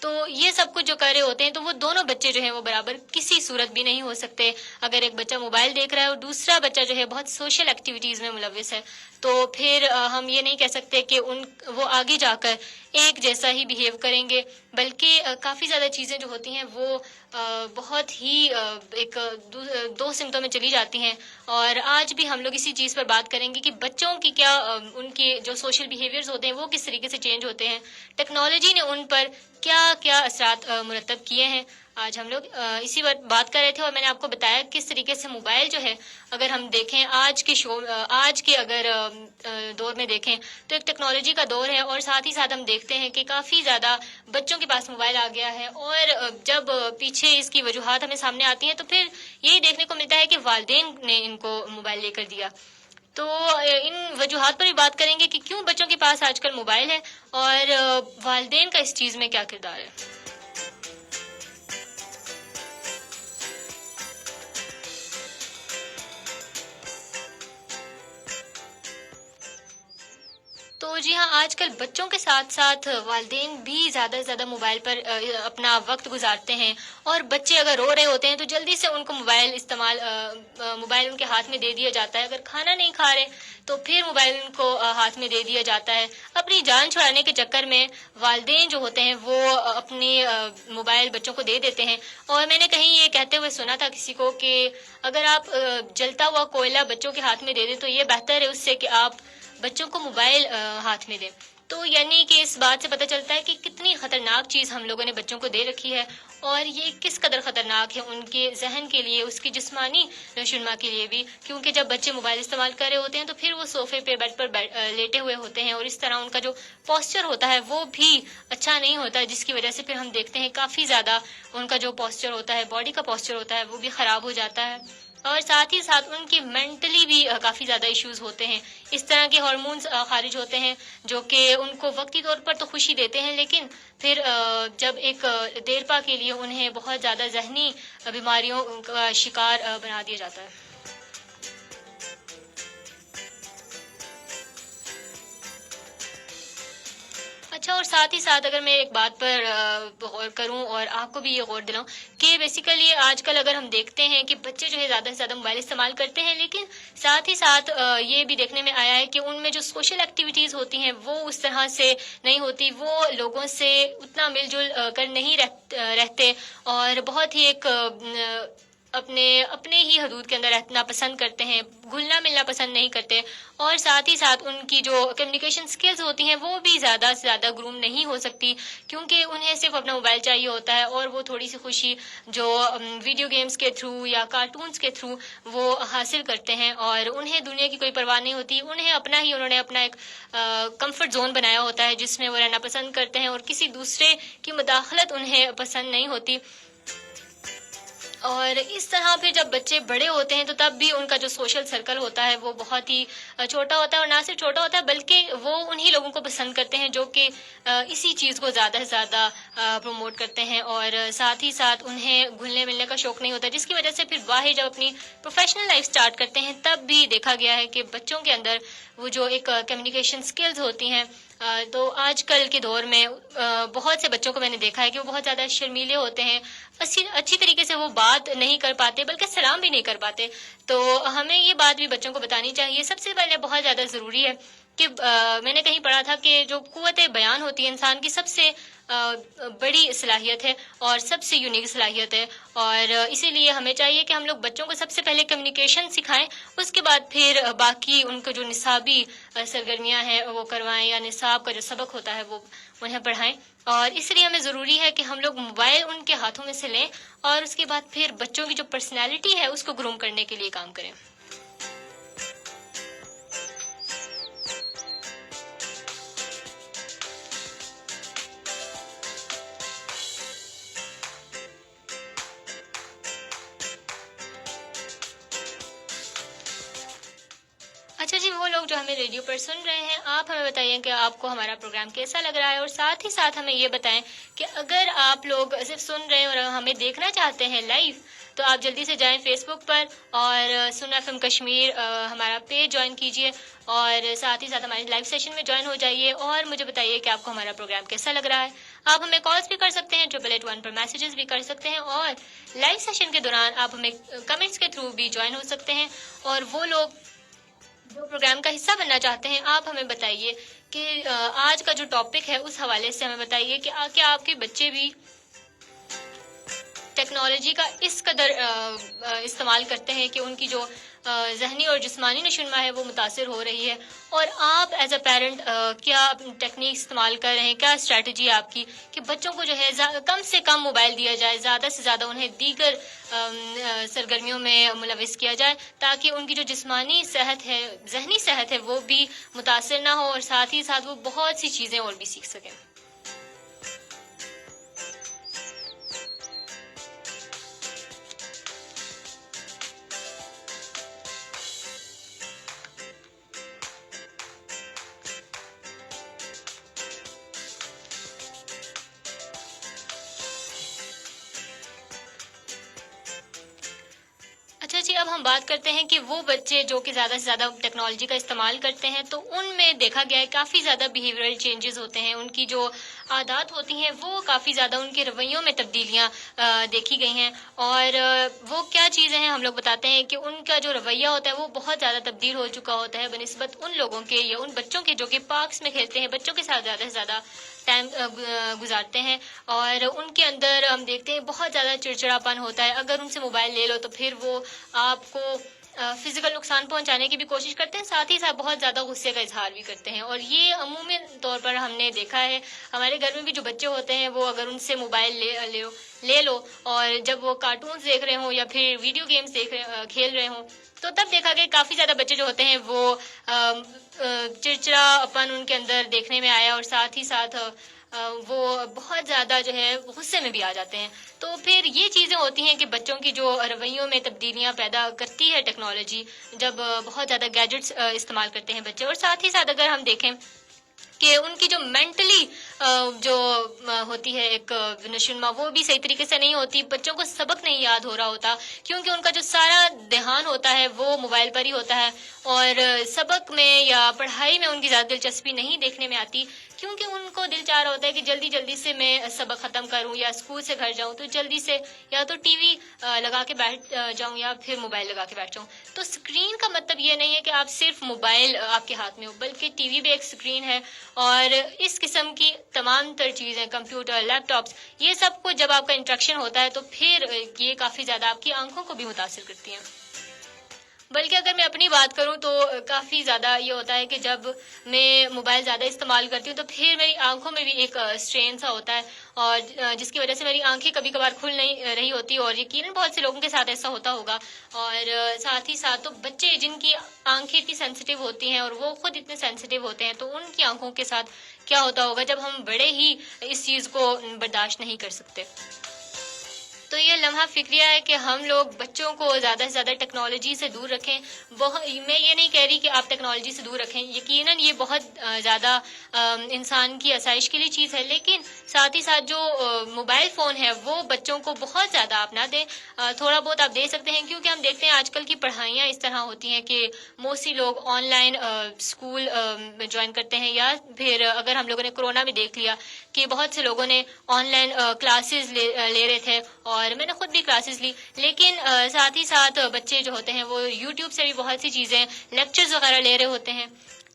تو یہ سب کچھ جو کر رہے ہوتے ہیں تو وہ دونوں بچے جو ہیں وہ برابر کسی صورت بھی نہیں ہو سکتے. اگر ایک بچہ موبائل دیکھ رہا ہے اور دوسرا بچہ جو ہے بہت سوشل ایکٹیویٹیز میں ملوث ہے تو پھر ہم یہ نہیں کہہ سکتے کہ وہ آگے جا کر ایک جیسا ہی بیہیو کریں گے، بلکہ کافی زیادہ چیزیں جو ہوتی ہیں وہ بہت ہی ایک دو سمتوں میں چلی جاتی ہیں. اور آج بھی ہم لوگ اسی چیز پر بات کریں گے کہ بچوں کی کیا ان کے جو سوشل بیہیویئرز ہوتے ہیں وہ کس طریقے سے چینج ہوتے ہیں، ٹیکنالوجی نے ان پر کیا کیا اثرات مرتب کیے ہیں. آج ہم لوگ اسی پر بات کر رہے تھے اور میں نے آپ کو بتایا کس طریقے سے موبائل جو ہے اگر ہم دیکھیں آج کے اگر دور میں دیکھیں تو ایک ٹیکنالوجی کا دور ہے، اور ساتھ ہی ساتھ ہم دیکھتے ہیں کہ کافی زیادہ بچوں کے پاس موبائل آ گیا ہے. اور جب پیچھے اس کی وجوہات ہمیں سامنے آتی ہیں تو پھر یہی دیکھنے کو ملتا ہے کہ والدین نے ان کو موبائل لے کر دیا. تو ان وجوہات پر بھی بات کریں گے کہ کیوں بچوں کے پاس آج کل موبائل ہے اور والدین کا اس چیز میں کیا کردار ہے. تو جی ہاں، آج کل بچوں کے ساتھ ساتھ والدین بھی زیادہ سے زیادہ موبائل پر اپنا وقت گزارتے ہیں. اور بچے اگر رو رہے ہوتے ہیں تو جلدی سے ان کو موبائل ان کے ہاتھ میں دے دیا جاتا ہے. اگر کھانا نہیں کھا رہے تو پھر موبائل ان کو ہاتھ میں دے دیا جاتا ہے. اپنی جان چھڑانے کے چکر میں والدین جو ہوتے ہیں وہ اپنی موبائل بچوں کو دے دیتے ہیں. اور میں نے کہیں یہ کہتے ہوئے سنا تھا کسی کو کہ اگر آپ جلتا ہوا کوئلہ بچوں کے ہاتھ میں دے دیں تو یہ بہتر ہے اس سے کہ آپ بچوں کو موبائل ہاتھ میں دیں. تو یعنی کہ اس بات سے پتہ چلتا ہے کہ کتنی خطرناک چیز ہم لوگوں نے بچوں کو دے رکھی ہے، اور یہ کس قدر خطرناک ہے ان کے ذہن کے لیے، اس کی جسمانی نشوونما کے لیے بھی. کیونکہ جب بچے موبائل استعمال کر رہے ہوتے ہیں تو پھر وہ صوفے پہ بیڈ پر لیٹے ہوئے ہوتے ہیں، اور اس طرح ان کا جو پوسچر ہوتا ہے وہ بھی اچھا نہیں ہوتا، جس کی وجہ سے پھر ہم دیکھتے ہیں کافی زیادہ ان کا جو پوسچر ہوتا ہے، باڈی کا پوسچر ہوتا ہے، وہ بھی خراب ہو جاتا ہے. اور ساتھ ہی ساتھ ان کی مینٹلی بھی کافی زیادہ ایشوز ہوتے ہیں. اس طرح کے ہارمونز خارج ہوتے ہیں جو کہ ان کو وقتی طور پر تو خوشی دیتے ہیں، لیکن پھر جب ایک دیر پا کے لیے انہیں بہت زیادہ ذہنی بیماریوں کا شکار بنا دیا جاتا ہے. اچھا، اور ساتھ ہی ساتھ اگر میں ایک بات پر غور کروں اور آپ کو بھی یہ غور دلاؤں کہ بیسیکلی آج کل اگر ہم دیکھتے ہیں کہ بچے جو ہے زیادہ سے زیادہ موبائل استعمال کرتے ہیں، لیکن ساتھ ہی ساتھ یہ بھی دیکھنے میں آیا ہے کہ ان میں جو سوشل ایکٹیویٹیز ہوتی ہیں وہ اس طرح سے نہیں ہوتی، وہ لوگوں سے اتنا مل جل کر نہیں رہتے، اور بہت ہی ایک اپنے ہی حدود کے اندر رہنا پسند کرتے ہیں، گھلنا ملنا پسند نہیں کرتے. اور ساتھ ہی ساتھ ان کی جو کمیونیکیشن سکلز ہوتی ہیں وہ بھی زیادہ سے زیادہ گروم نہیں ہو سکتی، کیونکہ انہیں صرف اپنا موبائل چاہیے ہوتا ہے، اور وہ تھوڑی سی خوشی جو ویڈیو گیمز کے تھرو یا کارٹونز کے تھرو وہ حاصل کرتے ہیں، اور انہیں دنیا کی کوئی پرواہ نہیں ہوتی. انہوں نے اپنا ایک کمفرٹ زون بنایا ہوتا ہے جس میں وہ رہنا پسند کرتے ہیں، اور کسی دوسرے کی مداخلت انہیں پسند نہیں ہوتی. اور اس طرح پھر جب بچے بڑے ہوتے ہیں تو تب بھی ان کا جو سوشل سرکل ہوتا ہے وہ بہت ہی چھوٹا ہوتا ہے، اور نہ صرف چھوٹا ہوتا ہے بلکہ وہ انہی لوگوں کو پسند کرتے ہیں جو کہ اسی چیز کو زیادہ سے زیادہ پروموٹ کرتے ہیں، اور ساتھ ہی ساتھ انہیں گھلنے ملنے کا شوق نہیں ہوتا، جس کی وجہ سے پھر باہر جب اپنی پروفیشنل لائف سٹارٹ کرتے ہیں تب بھی دیکھا گیا ہے کہ بچوں کے اندر وہ جو ایک کمیونیکیشن سکلز ہوتی ہیں، تو آج کل کے دور میں بہت سے بچوں کو میں نے دیکھا ہے کہ وہ بہت زیادہ شرمیلے ہوتے ہیں، اچھی طریقے سے وہ بات نہیں کر پاتے بلکہ سلام بھی نہیں کر پاتے. تو ہمیں یہ بات بھی بچوں کو بتانی چاہیے. سب سے پہلے بہت زیادہ ضروری ہے کہ میں نے کہیں پڑھا تھا کہ جو قوت بیان ہوتی ہے انسان کی سب سے بڑی صلاحیت ہے اور سب سے یونیک صلاحیت ہے، اور اسی لیے ہمیں چاہیے کہ ہم لوگ بچوں کو سب سے پہلے کمیونیکیشن سکھائیں، اس کے بعد پھر باقی ان کو جو نصابی سرگرمیاں ہیں وہ کروائیں، یا نصاب کا جو سبق ہوتا ہے وہ انہیں پڑھائیں. اور اس لیے ہمیں ضروری ہے کہ ہم لوگ موبائل ان کے ہاتھوں میں سے لیں، اور اس کے بعد پھر بچوں کی جو پرسنالٹی ہے اس کو گروم کرنے کے لیے کام کریں. اچھا جی، وہ لوگ جو ہمیں ریڈیو پر سن رہے ہیں، آپ ہمیں بتائیے کہ آپ کو ہمارا پروگرام کیسا لگ رہا ہے، اور ساتھ ہی ساتھ ہمیں یہ بتائیں کہ اگر آپ لوگ صرف سن رہے ہیں اور ہمیں دیکھنا چاہتے ہیں لائیو، تو آپ جلدی سے جائیں فیس بک پر اور سنو ایف ایم کشمیر ہمارا پیج جوائن کیجیے اور ساتھ ہی ساتھ ہمارے لائیو سیشن میں جوائن ہو جائیے اور مجھے بتائیے کہ آپ کو ہمارا پروگرام کیسا لگ رہا ہے. آپ ہمیں کالز بھی کر سکتے ہیں 8881 پر میسیجز بھی کر سکتے ہیں اور لائیو سیشن کے دوران آپ ہمیں کمنٹس کے تھرو بھی جوائن ہو سکتے ہیں. اور وہ لوگ جو پروگرام کا حصہ بننا چاہتے ہیں آپ ہمیں بتائیے کہ آج کا جو ٹاپک ہے اس حوالے سے ہمیں بتائیے کہ کیا آپ کے بچے بھی ٹیکنالوجی کا اس قدر استعمال کرتے ہیں کہ ان کی جو ذہنی اور جسمانی نشوونما ہے وہ متاثر ہو رہی ہے. اور آپ ایز اے پیرنٹ کیا ٹیکنیک استعمال کر رہے ہیں, کیا اسٹریٹجی ہے آپ کی کہ بچوں کو جو ہے کم سے کم موبائل دیا جائے, زیادہ سے زیادہ انہیں دیگر سرگرمیوں میں ملوث کیا جائے تاکہ ان کی جو جسمانی صحت ہے, ذہنی صحت ہے وہ بھی متاثر نہ ہو اور ساتھ ہی ساتھ وہ بہت سی چیزیں اور بھی سیکھ سکیں. اچھا جی, اب ہم بات کرتے ہیں کہ وہ بچے جو کہ زیادہ سے زیادہ ٹیکنالوجی کا استعمال کرتے ہیں تو ان میں دیکھا گیا ہے کافی زیادہ بیہیورل چینجز ہوتے ہیں, ان کی جو عادات ہوتی ہیں وہ کافی زیادہ ان کے رویوں میں تبدیلیاں دیکھی گئی ہیں. اور وہ کیا چیزیں ہیں ہم لوگ بتاتے ہیں کہ ان کا جو رویہ ہوتا ہے وہ بہت زیادہ تبدیل ہو چکا ہوتا ہے بنسبت ان لوگوں کے یا ان بچوں کے جو کہ پارکس میں کھیلتے ہیں, بچوں کے ساتھ زیادہ سے زیادہ ٹائم گزارتے ہیں. اور ان کے اندر ہم دیکھتے ہیں بہت زیادہ چڑچڑاپن ہوتا ہے. اگر ان سے موبائل لے لو تو پھر وہ آپ کو فزیکل نقصان پہنچانے کی بھی کوشش کرتے ہیں, ساتھ ہی ساتھ بہت زیادہ غصے کا اظہار بھی کرتے ہیں. اور یہ عمومی طور پر ہم نے دیکھا ہے ہمارے گھر میں بھی جو بچے ہوتے ہیں وہ اگر ان سے موبائل لے لو اور جب وہ کارٹونز دیکھ رہے ہوں یا پھر ویڈیو گیمز کھیل رہے ہوں تو تب دیکھا گیا کافی زیادہ بچے جو ہوتے ہیں وہ چڑچڑا اپن ان کے اندر دیکھنے میں آیا اور ساتھ ہی ساتھ وہ بہت زیادہ جو ہے غصے میں بھی آ جاتے ہیں. تو پھر یہ چیزیں ہوتی ہیں کہ بچوں کی جو رویوں میں تبدیلیاں پیدا کرتی ہے ٹیکنالوجی جب بہت زیادہ گیجٹس استعمال کرتے ہیں بچے. اور ساتھ ہی ساتھ اگر ہم دیکھیں کہ ان کی جو مینٹلی جو ہوتی ہے ایک نشوونما وہ بھی صحیح طریقے سے نہیں ہوتی, بچوں کو سبق نہیں یاد ہو رہا ہوتا کیونکہ ان کا جو سارا دھیان ہوتا ہے وہ موبائل پر ہی ہوتا ہے اور سبق میں یا پڑھائی میں ان کی زیادہ دلچسپی نہیں دیکھنے میں آتی کیونکہ ان کو دل چاہ رہا ہوتا ہے کہ جلدی جلدی سے میں سبق ختم کروں یا اسکول سے گھر جاؤں تو جلدی سے یا تو ٹی وی لگا کے بیٹھ جاؤں یا پھر موبائل لگا کے بیٹھ جاؤں. تو اسکرین کا مطلب یہ نہیں ہے کہ آپ صرف موبائل آپ کے ہاتھ میں ہو بلکہ ٹی وی بھی ایک اسکرین ہے اور اس قسم کی تمام تر چیزیں کمپیوٹر, لیپ ٹاپس, یہ سب کو جب آپ کا انٹریکشن ہوتا ہے تو پھر یہ کافی زیادہ آپ کی آنکھوں کو بھی متاثر کرتی ہیں. بلکہ اگر میں اپنی بات کروں تو کافی زیادہ یہ ہوتا ہے کہ جب میں موبائل زیادہ استعمال کرتی ہوں تو پھر میری آنکھوں میں بھی ایک اسٹرین سا ہوتا ہے اور جس کی وجہ سے میری آنکھیں کبھی کبھار کھل نہیں رہی ہوتی اور یقیناً بہت سے لوگوں کے ساتھ ایسا ہوتا ہوگا. اور ساتھ ہی ساتھ تو بچے جن کی آنکھیں اتنی سینسیٹیو ہوتی ہیں اور وہ خود اتنے سینسیٹیو ہوتے ہیں تو ان کی آنکھوں کے ساتھ کیا ہوتا ہوگا جب ہم بڑے ہی اس چیز کو برداشت نہیں کر سکتے. تو یہ لمحہ فکریہ ہے کہ ہم لوگ بچوں کو زیادہ سے زیادہ ٹیکنالوجی سے دور رکھیں. میں یہ نہیں کہہ رہی کہ آپ ٹیکنالوجی سے دور رکھیں, یقیناً یہ بہت زیادہ انسان کی آسائش کے لیے چیز ہے, لیکن ساتھ ہی ساتھ جو موبائل فون ہے وہ بچوں کو بہت زیادہ آپ نہ دیں. تھوڑا بہت آپ دے سکتے ہیں کیونکہ ہم دیکھتے ہیں آج کل کی پڑھائیاں اس طرح ہوتی ہیں کہ موسٹلی لوگ آن لائن اسکول جوائن کرتے ہیں یا پھر اگر ہم لوگوں نے کورونا میں دیکھ لیا کہ بہت سے لوگوں نے آن لائن کلاسز لے رہے تھے اور میں نے خود بھی کلاسز لی, لیکن ساتھ ہی ساتھ بچے جو ہوتے ہیں وہ یوٹیوب سے بھی بہت سی چیزیں لیکچرز وغیرہ لے رہے ہوتے ہیں.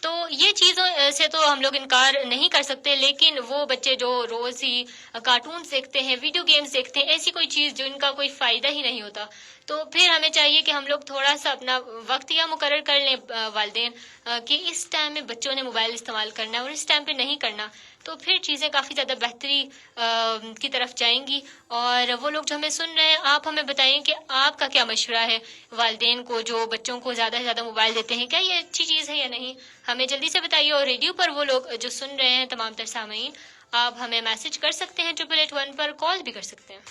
تو یہ چیزوں سے تو ہم لوگ انکار نہیں کر سکتے, لیکن وہ بچے جو روز ہی کارٹونز دیکھتے ہیں, ویڈیو گیمز دیکھتے ہیں, ایسی کوئی چیز جو ان کا کوئی فائدہ ہی نہیں ہوتا, تو پھر ہمیں چاہیے کہ ہم لوگ تھوڑا سا اپنا وقت یا مقرر کر لیں والدین کہ اس ٹائم میں بچوں نے موبائل استعمال کرنا ہے اور اس ٹائم پہ نہیں کرنا, تو پھر چیزیں کافی زیادہ بہتری کی طرف جائیں گی. اور وہ لوگ جو ہمیں سن رہے ہیں آپ ہمیں بتائیں کہ آپ کا کیا مشورہ ہے والدین کو جو بچوں کو زیادہ سے زیادہ موبائل دیتے ہیں, کیا یہ اچھی چیز ہے یا نہیں, ہمیں جلدی سے بتائیے. اور ریڈیو پر وہ لوگ جو سن رہے ہیں تمام تر سامعین, آپ ہمیں میسج کر سکتے ہیں 8881 پر, کال بھی کر سکتے ہیں.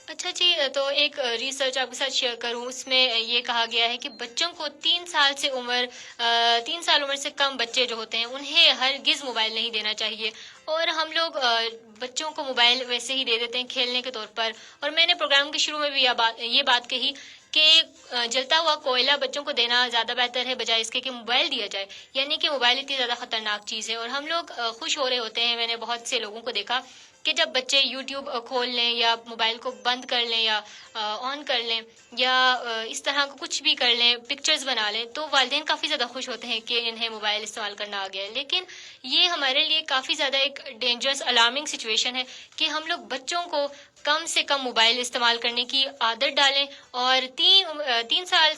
اچھا جی تو ایک ریسرچ آپ کے ساتھ شیئر کروں، اس میں یہ کہا گیا ہے کہ بچوں کو 3 سال عمر سے کم بچے جو ہوتے ہیں انہیں ہرگز موبائل نہیں دینا چاہیے، اور ہم لوگ بچوں کو موبائل ویسے ہی دے دیتے ہیں کھیلنے کے طور پر. اور میں نے پروگرام کے شروع میں بھی یہ بات کہی کہ جلتا ہوا کوئلہ بچوں کو دینا زیادہ بہتر ہے بجائے اس کے کہ موبائل دیا جائے. یعنی کہ موبائل اتنی زیادہ خطرناک چیز ہے اور ہم لوگ خوش ہو رہے ہوتے ہیں. میں نے بہت سے لوگوں کو دیکھا کہ جب بچے یوٹیوب کھول لیں یا موبائل کو بند کر لیں یا آن کر لیں یا اس طرح کا کچھ بھی کر لیں، پکچرز بنا لیں، تو والدین کافی زیادہ خوش ہوتے ہیں کہ انہیں موبائل استعمال کرنا آ گیا ہے. لیکن یہ ہمارے لیے کافی زیادہ ایک ڈینجرس الارمنگ سچویشن ہے کہ ہم لوگ بچوں کو کم سے کم موبائل استعمال کرنے کی عادت ڈالیں، اور 7 سال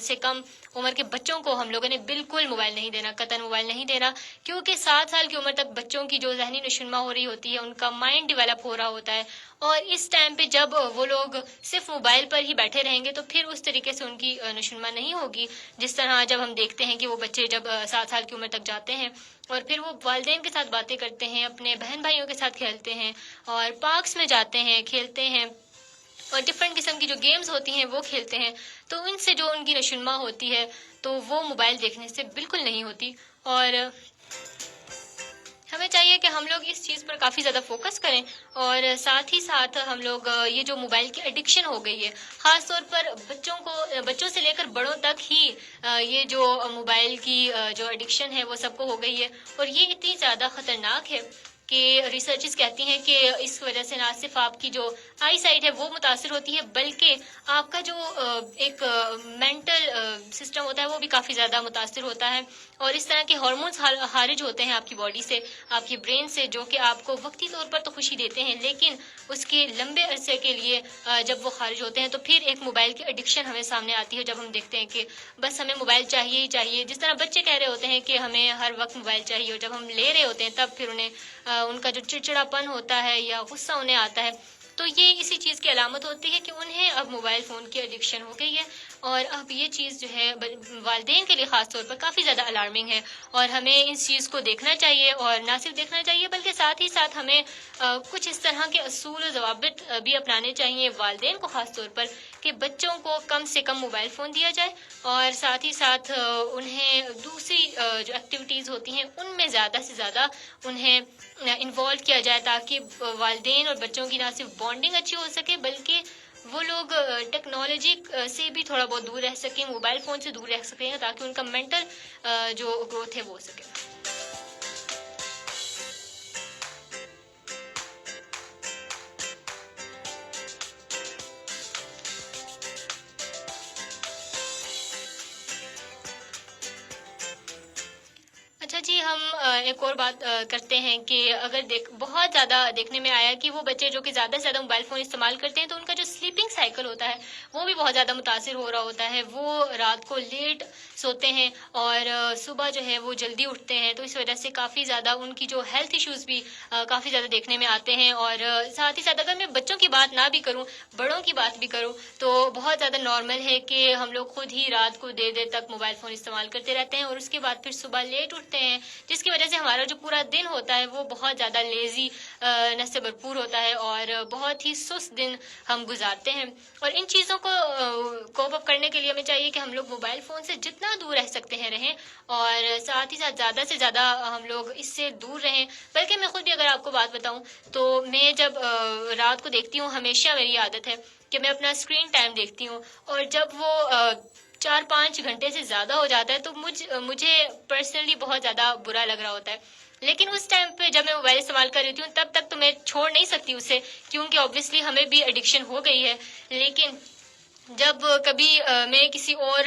سے کم عمر کے بچوں کو ہم لوگوں نے بالکل موبائل نہیں دینا، قطعاً موبائل نہیں دینا. کیونکہ 7 سال کی عمر تک بچوں کی جو ذہنی نشوونما ہو رہی ہوتی ہے، ان کا مائنڈ ڈیولپ ہو رہا ہوتا ہے، اور اس ٹائم پہ جب وہ لوگ صرف موبائل پر ہی بیٹھے رہیں گے تو پھر اس طریقے سے ان کی نشوونما نہیں ہوگی جس طرح جب ہم دیکھتے ہیں کہ وہ بچے جب 7 سال کی عمر تک جاتے ہیں اور پھر وہ والدین کے ساتھ باتیں کرتے ہیں، اپنے بہن بھائیوں کے ساتھ کھیلتے ہیں اور پارکس میں جاتے ہیں، کھیلتے ہیں اور ڈفرینٹ قسم کی جو گیمز ہوتی ہیں وہ کھیلتے ہیں، تو ان سے جو ان کی نشوونما ہوتی ہے تو وہ موبائل دیکھنے سے بالکل نہیں ہوتی. اور ہمیں چاہیے کہ ہم لوگ اس چیز پر کافی زیادہ فوکس کریں، اور ساتھ ہی ساتھ ہم لوگ یہ جو موبائل کی ایڈکشن ہو گئی ہے، خاص طور پر بچوں سے لے کر بڑوں تک ہی یہ جو موبائل کی جو ایڈکشن ہے وہ سب کو ہو گئی ہے، اور یہ اتنی زیادہ خطرناک ہے کہ ریسرچز کہتی ہیں کہ اس وجہ سے نہ صرف آپ کی جو آئی سائٹ ہے وہ متاثر ہوتی ہے، بلکہ آپ کا جو ایک مینٹل سسٹم ہوتا ہے وہ بھی کافی زیادہ متاثر ہوتا ہے، اور اس طرح کے ہارمونز خارج ہوتے ہیں آپ کی باڈی سے، آپ کی برین سے، جو کہ آپ کو وقتی طور پر تو خوشی دیتے ہیں، لیکن اس کے لمبے عرصے کے لیے جب وہ خارج ہوتے ہیں تو پھر ایک موبائل کی ایڈکشن ہمیں سامنے آتی ہے، جب ہم دیکھتے ہیں کہ بس ہمیں موبائل چاہیے ہی چاہیے. جس طرح بچے کہہ رہے ہوتے ہیں کہ ہمیں ہر وقت موبائل چاہیے، اور جب ہم لے رہے ہوتے ہیں تب پھر انہیں ان کا جو چڑچڑاپن ہوتا ہے یا غصہ انہیں آتا ہے، تو یہ اسی چیز کی علامت ہوتی ہے کہ انہیں اب موبائل فون کی ایڈکشن ہو گئی ہے. اور اب یہ چیز جو ہے والدین کے لیے خاص طور پر کافی زیادہ الارمنگ ہے، اور ہمیں اس چیز کو دیکھنا چاہیے، اور نہ صرف دیکھنا چاہیے بلکہ ساتھ ہی ساتھ ہمیں کچھ اس طرح کے اصول و ضوابط بھی اپنانے چاہیے والدین کو، خاص طور پر کہ بچوں کو کم سے کم موبائل فون دیا جائے، اور ساتھ ہی ساتھ انہیں دوسری جو ایکٹیویٹیز ہوتی ہیں ان میں زیادہ سے زیادہ انہیں انوالو کیا جائے، تاکہ والدین اور بچوں کی نہ صرف بانڈنگ اچھی ہو سکے بلکہ وہ لوگ ٹیکنالوجی سے بھی تھوڑا بہت دور رہ سکیں، موبائل فون سے دور رہ سکیں، تاکہ ان کا مینٹل جو گروتھ ہے وہ ہو سکے. اچھا جی، ہم ایک اور بات کرتے ہیں کہ اگر بہت زیادہ دیکھنے میں آیا کہ وہ بچے جو کہ زیادہ سے زیادہ موبائل فون استعمال کرتے ہیں تو ان کا جو سلیپنگ سائیکل ہوتا ہے وہ بھی بہت زیادہ متاثر ہو رہا ہوتا ہے. وہ رات کو لیٹ سوتے ہیں اور صبح جو ہے وہ جلدی اٹھتے ہیں، تو اس وجہ سے کافی زیادہ ان کی جو ہیلتھ ایشوز بھی کافی زیادہ دیکھنے میں آتے ہیں. اور ساتھ ہی ساتھ اگر میں بچوں کی بات نہ بھی کروں، بڑوں کی بات بھی کروں، تو بہت زیادہ نارمل ہے کہ ہم لوگ خود ہی رات کو دیر دیر تک موبائل فون استعمال کرتے رہتے ہیں، اور اس کے بعد پھر صبح لیٹ اٹھتے ہیں، جس کی وجہ سے ہمارا جو پورا دن ہوتا ہے وہ بہت زیادہ لیزی نس سے بھرپور ہوتا ہے، اور بہت ہی سست دن ہم گزارتے ہیں. اور ان چیزوں کو کوپ اپ کرنے کے لیے ہمیں چاہیے کہ ہم لوگ موبائل فون سے جتنا دور رہ سکتے ہیں رہیں، اور ساتھ ہی ساتھ زیادہ سے زیادہ ہم لوگ اس سے دور رہیں. بلکہ میں خود بھی اگر آپ کو بات بتاؤں تو میں جب رات کو دیکھتی ہوں، ہمیشہ میری عادت ہے کہ میں اپنا اسکرین ٹائم دیکھتی ہوں، اور جب وہ 4-5 گھنٹے سے زیادہ ہو جاتا ہے تو مجھے پرسنلی بہت زیادہ برا لگ رہا ہوتا ہے. لیکن اس ٹائم پہ جب میں موبائل استعمال کر رہی ہوں تب تک تو میں چھوڑ نہیں سکتی اسے، کیونکہ آبویسلی ہمیں بھی ایڈکشن ہو گئی ہے. لیکن جب کبھی میں کسی اور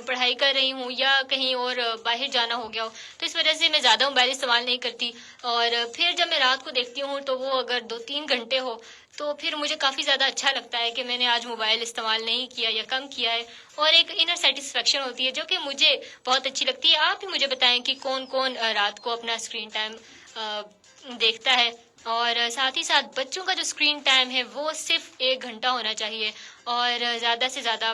پڑھائی کر رہی ہوں یا کہیں اور باہر جانا ہو گیا ہو تو اس وجہ سے میں زیادہ موبائل استعمال نہیں کرتی، اور پھر جب میں رات کو دیکھتی ہوں تو وہ اگر 2-3 گھنٹے ہو تو پھر مجھے کافی زیادہ اچھا لگتا ہے کہ میں نے آج موبائل استعمال نہیں کیا یا کم کیا ہے، اور ایک انر سیٹسفیکشن ہوتی ہے جو کہ مجھے بہت اچھی لگتی ہے. آپ بھی مجھے بتائیں کہ کون کون رات کو اپنا اسکرین ٹائم دیکھتا ہے. اور ساتھ ہی ساتھ بچوں کا جو اسکرین ٹائم ہے وہ صرف 1 گھنٹہ ہونا چاہیے، اور زیادہ سے زیادہ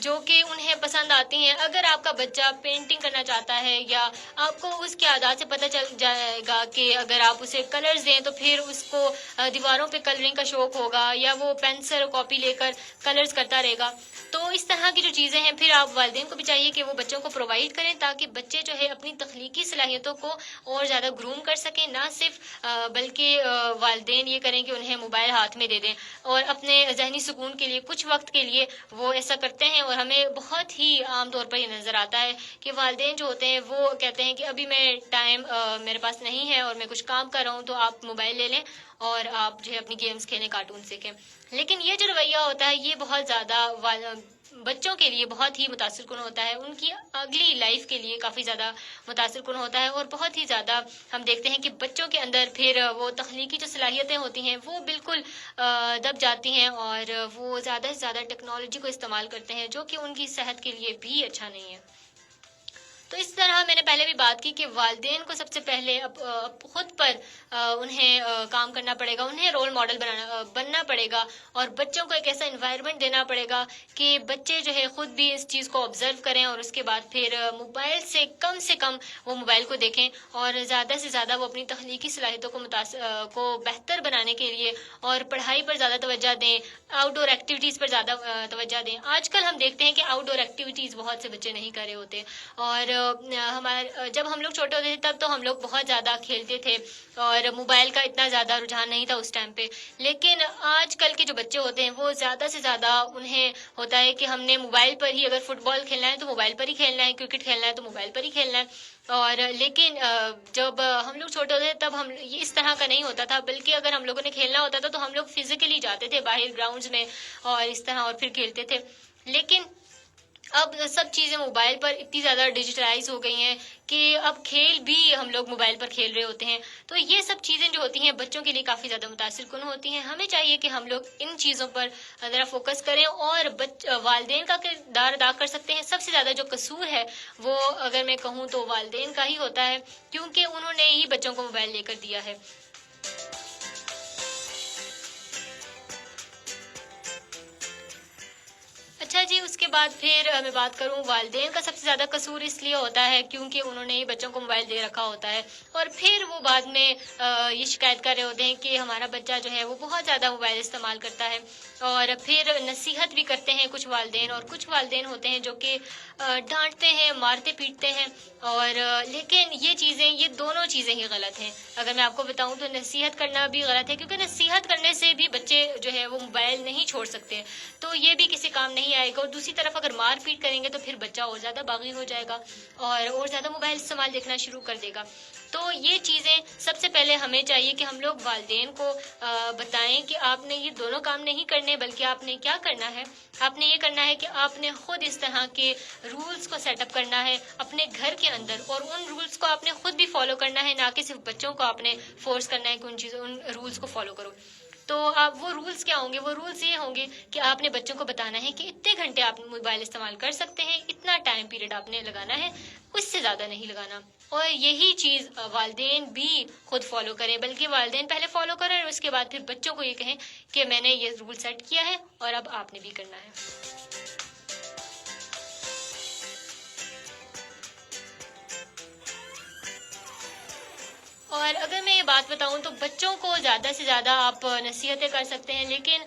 جو کہ انہیں پسند آتی ہیں. اگر آپ کا بچہ پینٹنگ کرنا چاہتا ہے یا آپ کو اس کے عادات سے پتہ چل جائے گا کہ اگر آپ اسے کلرز دیں تو پھر اس کو دیواروں پہ کلرنگ کا شوق ہوگا یا وہ پینسل اور کاپی لے کر کلرز کرتا رہے گا. تو اس طرح کی جو چیزیں ہیں پھر آپ والدین کو بھی چاہیے کہ وہ بچوں کو پرووائڈ کریں تاکہ بچے جو ہے اپنی تخلیقی صلاحیتوں کو اور زیادہ گروم کر سکیں. نہ صرف بلکہ والدین یہ کریں کہ انہیں موبائل ہاتھ میں دے دیں اور اپنے ذہنی سکون کے لیے کچھ وقت کے لیے وہ ایسا کرتے ہیں. اور ہمیں بہت ہی عام طور پر یہ نظر آتا ہے کہ والدین جو ہوتے ہیں وہ کہتے ہیں کہ ابھی میں ٹائم میرے پاس نہیں ہے اور میں کچھ کام کر رہا ہوں تو آپ موبائل لے لیں اور آپ جو ہے اپنی گیمز کھیلیں, کارٹون سیکھیں. لیکن یہ جو رویہ ہوتا ہے یہ بہت زیادہ بچوں کے لیے بہت ہی متاثر کن ہوتا ہے, ان کی اگلی لائف کے لیے کافی زیادہ متاثر کن ہوتا ہے. اور بہت ہی زیادہ ہم دیکھتے ہیں کہ بچوں کے اندر پھر وہ تخلیقی جو صلاحیتیں ہوتی ہیں وہ بالکل دب جاتی ہیں اور وہ زیادہ سے زیادہ ٹیکنالوجی کو استعمال کرتے ہیں جو کہ ان کی صحت کے لیے بھی اچھا نہیں ہے. تو اس طرح میں نے پہلے بھی بات کی کہ والدین کو سب سے پہلے خود پر انہیں کام کرنا پڑے گا, انہیں رول ماڈل بننا پڑے گا اور بچوں کو ایک ایسا انوائرمنٹ دینا پڑے گا کہ بچے جو ہے خود بھی اس چیز کو آبزرو کریں اور اس کے بعد پھر موبائل سے کم وہ موبائل کو دیکھیں اور زیادہ سے زیادہ وہ اپنی تخلیقی صلاحیتوں کو بہتر بنانے کے لیے اور پڑھائی پر زیادہ توجہ دیں, آؤٹ ڈور ایکٹیویٹیز پر زیادہ توجہ دیں. آج کل ہم دیکھتے ہیں کہ آؤٹ ڈور ایکٹیویٹیز بہت سے بچے نہیں کر رہے ہوتے اور جب ہم لوگ چھوٹے ہوتے تھے تب تو ہم لوگ بہت زیادہ کھیلتے تھے اور موبائل کا اتنا زیادہ رجحان نہیں تھا اس ٹائم پہ. لیکن آج کل کے جو بچے ہوتے ہیں وہ زیادہ سے زیادہ انہیں ہوتا ہے کہ ہم نے موبائل پر ہی, اگر فٹ بال کھیلنا ہے تو موبائل پر ہی کھیلنا ہے, کرکٹ کھیلنا ہے تو موبائل پر ہی کھیلنا ہے. اور لیکن جب ہم لوگ چھوٹے ہوتے تھے تب ہم یہ اس طرح کا نہیں ہوتا تھا, بلکہ اگر ہم لوگوں نے کھیلنا ہوتا تھا تو ہم لوگ فزیکلی جاتے تھے باہر گراؤنڈز میں اور اس طرح اور پھر کھیلتے تھے. لیکن اب سب چیزیں موبائل پر اتنی زیادہ ڈیجیٹلائز ہو گئی ہیں کہ اب کھیل بھی ہم لوگ موبائل پر کھیل رہے ہوتے ہیں. تو یہ سب چیزیں جو ہوتی ہیں بچوں کے لیے کافی زیادہ متاثر کن ہوتی ہیں. ہمیں چاہیے کہ ہم لوگ ان چیزوں پر ذرا فوکس کریں اور والدین کا کردار ادا کر سکتے ہیں. سب سے زیادہ جو قصور ہے وہ اگر میں کہوں تو والدین کا ہی ہوتا ہے کیونکہ انہوں نے ہی بچوں کو موبائل لے کر دیا ہے. اچھا جی, اس کے بعد پھر میں بات کروں والدین کا سب سے زیادہ قصور اس لیے ہوتا ہے کیونکہ انہوں نے ہی بچوں کو موبائل دے رکھا ہوتا ہے اور پھر وہ بعد میں یہ شکایت کر رہے ہوتے ہیں کہ ہمارا بچہ جو ہے وہ بہت زیادہ موبائل استعمال کرتا ہے. اور پھر نصیحت بھی کرتے ہیں کچھ والدین, اور کچھ والدین ہوتے ہیں جو کہ ڈانٹتے ہیں, مارتے پیٹتے ہیں. اور لیکن یہ دونوں چیزیں ہی غلط ہیں. اگر میں آپ کو بتاؤں تو نصیحت کرنا بھی غلط ہے کیونکہ نصیحت کرنے سے بھی بچے جو ہے وہ موبائل نہیں چھوڑ سکتے, تو یہ بھی کسی کام نہیں آئے گا. اور دوسری طرف اگر مار پیٹ کریں گے تو پھر بچہ اور زیادہ باغی ہو جائے گا اور زیادہ موبائل استعمال دیکھنا شروع کر دے گا. تو یہ چیزیں سب سے پہلے ہمیں چاہیے کہ ہم لوگ والدین کو بتائیں کہ آپ نے یہ دونوں کام نہیں کرنے, بلکہ آپ نے کیا کرنا ہے, آپ نے یہ کرنا ہے کہ آپ نے خود اس طرح کے رولز کو سیٹ اپ کرنا ہے اپنے گھر کے اندر, اور ان رولز کو آپ نے خود بھی فالو کرنا ہے, نہ کہ صرف بچوں کو آپ نے فورس کرنا ہے کہ ان رولز کو فالو کرو. تو آپ وہ رولز کیا ہوں گے؟ وہ رولز یہ ہوں گے کہ آپ نے بچوں کو بتانا ہے کہ اتنے گھنٹے آپ موبائل استعمال کر سکتے ہیں, اتنا ٹائم پیریڈ آپ نے لگانا ہے, اس سے زیادہ نہیں لگانا. اور یہی چیز والدین بھی خود فالو کریں, بلکہ والدین پہلے فالو کریں اور اس کے بعد پھر بچوں کو یہ کہیں کہ میں نے یہ رول سیٹ کیا ہے اور اب آپ نے بھی کرنا ہے. اور اگر میں یہ بات بتاؤں تو بچوں کو زیادہ سے زیادہ آپ نصیحتیں کر سکتے ہیں, لیکن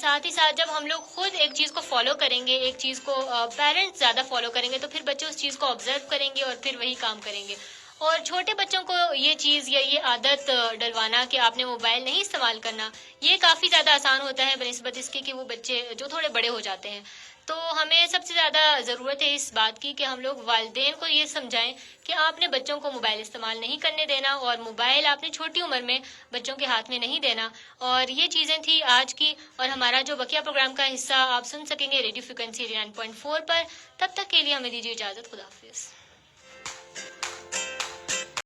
ساتھ ہی ساتھ جب ہم لوگ خود ایک چیز کو فالو کریں گے, ایک چیز کو پیرنٹس زیادہ فالو کریں گے, تو پھر بچے اس چیز کو آبزرو کریں گے اور پھر وہی کام کریں گے. اور چھوٹے بچوں کو یہ چیز یا یہ عادت ڈلوانا کہ آپ نے موبائل نہیں استعمال کرنا, یہ کافی زیادہ آسان ہوتا ہے بنسبت اس کے کہ وہ بچے جو تھوڑے بڑے ہو جاتے ہیں. تو ہمیں سب سے زیادہ ضرورت ہے اس بات کی کہ ہم لوگ والدین کو یہ سمجھائیں کہ آپ نے بچوں کو موبائل استعمال نہیں کرنے دینا, اور موبائل آپ نے چھوٹی عمر میں بچوں کے ہاتھ میں نہیں دینا. اور یہ چیزیں تھی آج کی, اور ہمارا جو بقیہ پروگرام کا حصہ آپ سن سکیں گے ریڈیو فریکوینسی 89.4 پر. تب تک کے لیے ہمیں دیجیے اجازت. خدا حافظ.